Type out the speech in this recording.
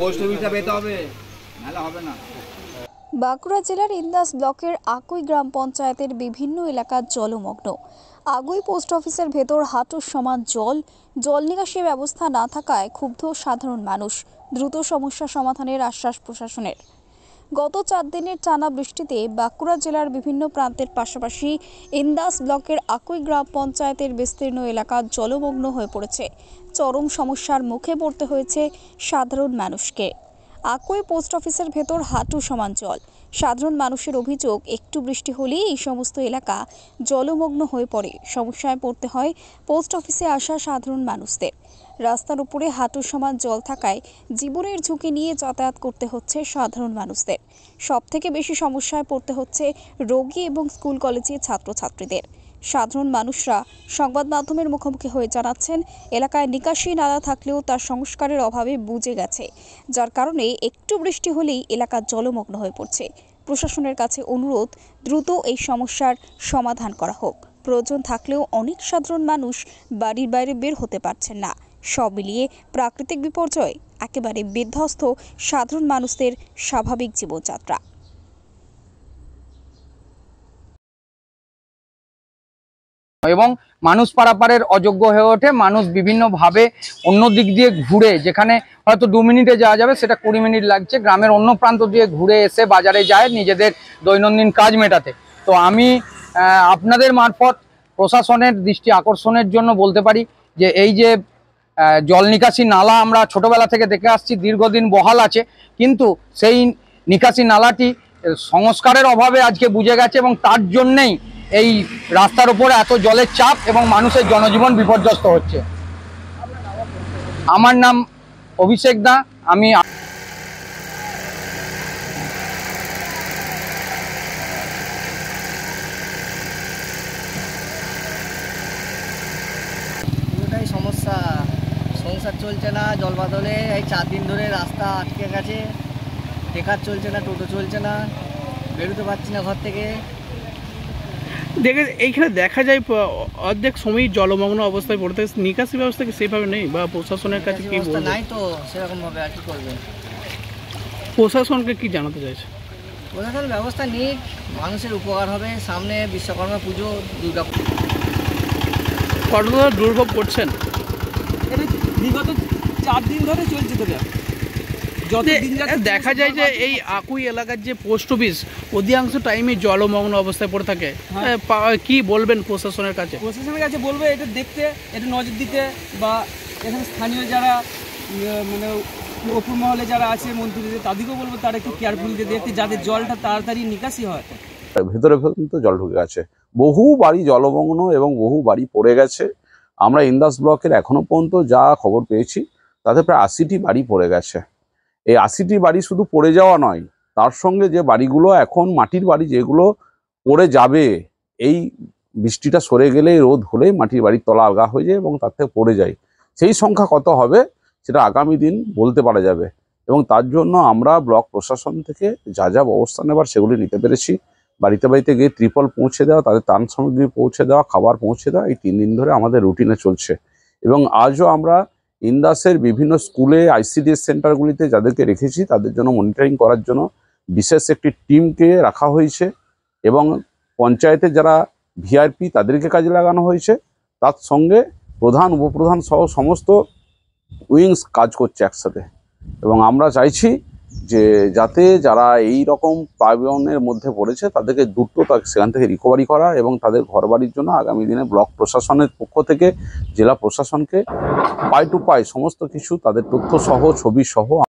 Post অফিসটা পেতে হবে, নাহলে হবে না। বাঁকুড়া জেলার ইন্দাস ব্লকের আকুই গ্রাম পঞ্চায়েতের বিভিন্ন এলাকা জলমগ্ন। আগুই পোস্ট অফিসের ভেতর হাঁটুর সমান জল নিকাশি ব্যবস্থা না থাকায় ক্ষুব্ধ সাধারণ মানুষ। দ্রুত সমস্যা সমাধানের আশ্বাস প্রশাসনের। গত 4 দিনের টানা বৃষ্টিতে বাঁকুড়া জেলার বিভিন্ন প্রান্তের পাশাপাশি ইন্দাস ব্লকের আকুই গ্রাম পঞ্চায়েতের বিস্তীর্ণ এলাকা জলমগ্ন হয়ে পড়েছে। চরম সমস্যার মুখে পড়তে হয়েছে সাধারণ মানুষকে। আকুই পোস্ট অফিসের ভেতর হাঁটু সমান জল। সাধারণ মানুষের অভিযোগ, একটু বৃষ্টি হলেই এই সমস্ত এলাকা জলমগ্ন হয়ে পড়ে। সমস্যায় পড়তে হয় পোস্ট অফিসে আসা সাধারণ মানুষদের। রাস্তার উপরে হাঁটু সমান জল থাকায় জীবনের ঝুঁকি নিয়ে যাতায়াত করতে হচ্ছে সাধারণ মানুষদের। সবথেকে বেশি সমস্যায় পড়তে হচ্ছে রোগী এবং স্কুল কলেজের ছাত্রছাত্রীদের। সাধারণ মানুষরা সংবাদ মাধ্যমের মুখোমুখি হয়ে জানাচ্ছেন, এলাকায় নিকাশি নালা থাকলেও তার সংস্কারের অভাবে বুজে গেছে, যার কারণে একটু বৃষ্টি হলেই এলাকা জলমগ্ন হয়ে পড়ছে। প্রশাসনের কাছে অনুরোধ, দ্রুত এই সমস্যার সমাধান করা হোক। প্রয়োজন থাকলেও অনেক সাধারণ মানুষ বাড়ির বাইরে বের হতে পারছেন না। সব মিলিয়ে প্রাকৃতিক বিপর্যয় একেবারে বিধ্বস্ত সাধারণ মানুষদের স্বাভাবিক জীবনযাত্রা। এবং মানুষ পারাপারের অযোগ্য হয়ে ওঠে। মানুষ বিভিন্নভাবে অন্য দিক দিয়ে ঘুরে, যেখানে হয়তো 2 মিনিটে যাওয়া যাবে সেটা 20 মিনিট লাগছে, গ্রামের অন্য প্রান্ত দিয়ে ঘুরে এসে বাজারে যায় নিজেদের দৈনন্দিন কাজ মেটাতে। তো আমি আপনাদের মারফত প্রশাসনের দৃষ্টি আকর্ষণের জন্য বলতে পারি যে এই যে জল নিকাশি নালা আমরা ছোটবেলা থেকে দেখে আসছি, দীর্ঘদিন বহাল আছে, কিন্তু সেই নিকাশি নালাটি সংস্কারের অভাবে আজকে বুঝে গেছে এবং তার জন্যেই এই রাস্তার উপরে এত জলের চাপ এবং মানুষের জনজীবন বিপর্যস্ত হচ্ছে। আমার নাম অভিষেক দা। আমি পুরোটাই সমস্যা, সংসার চলছে না জল বাদলে। এই 4 দিন ধরে রাস্তা আটকে গেছে, টেকার চলছে না, টোটো চলছে না, বেরোতে পারছি না ঘর থেকে। এইখানে দেখা যায় অর্ধেক সময় জলমগ্ন অবস্থায় পড়তে, নিকাশি ব্যবস্থা কি সেভাবে নেই বা প্রশাসনের কাছে কি বলবো? নাই তো সেরকম ভাবে, আর কি করবে? প্রশাসনকে কি জানাতে চাইছে? প্রশাসন ব্যবস্থা নিক, মানুষের উপকার হবে। সামনে বিশ্বকর্মা পুজো, দুর্গা পুজো। কতটা দুর্ভোগ করছেন? এটা বিগত 4 দিন ধরে চলছে। তো দেখা যায় যে এই আকুই এলাকার যে পোস্ট অফিস অধিকাংশ টাইমে জলমগ্ন অবস্থায় পড়ে থাকে। কি বলবেন প্রশাসনের কাছে? প্রশাসনের কাছে বলবে এটা দেখতে, এটা নজর দিতে, বা এখানে স্থানীয় যারা মানে উপর মহলে যারা আছে মন্ত্রীদের, তাদেরকেও বলবো তারা একটু কেয়ারফুলি দেখতে, যাতে জলটা তাড়াতাড়ি নিকাশি হয়। ভেতরে কিন্তু জল ঢুকে গেছে, বহু বাড়ি জলমগ্ন এবং বহু বাড়ি পড়ে গেছে। আমরা ইন্দাস ব্লকের এখনো পর্যন্ত যা খবর পেয়েছি তাতে প্রায় 80টি বাড়ি পড়ে গেছে। এই 80টি বাড়ি শুধু পড়ে যাওয়া নয়, তার সঙ্গে যে বাড়িগুলো এখন মাটির বাড়ি যেগুলো পড়ে যাবে, এই বৃষ্টিটা সরে গেলে, রোদ হলেই মাটির বাড়ির তলা আলগা হয়ে যায় এবং তার থেকে পড়ে যায়। সেই সংখ্যা কত হবে সেটা আগামী দিন বলতে পারা যাবে। এবং তার জন্য আমরা ব্লক প্রশাসন থেকে যা যা ব্যবস্থা নেবার সেগুলি নিতে পেরেছি। বাড়িতে বাড়িতে গিয়ে ত্রিপল পৌঁছে দেওয়া, তাদের ত্রাণ সামগ্রী পৌঁছে দেওয়া, খাবার পৌঁছে দেওয়া, এই 3 দিন ধরে আমাদের রুটিনে চলছে। এবং আজও আমরা ইন্দাসের বিভিন্ন স্কুলে, ICDS সেন্টারগুলিতে যাদেরকে রেখেছি তাদের জন্য মনিটরিং করার জন্য বিশেষ একটি টিমকে রাখা হয়েছে এবং পঞ্চায়েতের যারা VIP তাদেরকে কাজে লাগানো হয়েছে। তার সঙ্গে প্রধান, উপপ্রধান সহ সমস্ত উইংস কাজ করছে একসাথে। এবং আমরা চাইছি যে যাতে যারা এই রকম প্লাবনের মধ্যে পড়েছে তাদেরকে দ্রুত সেখান থেকে রিকভারি করা এবং তাদের ঘরবাড়ির জন্য আগামী দিনে ব্লক প্রশাসনের পক্ষ থেকে জেলা প্রশাসনকে পাই টু পাই সমস্ত কিছু তাদের তথ্য সহ, ছবি সহ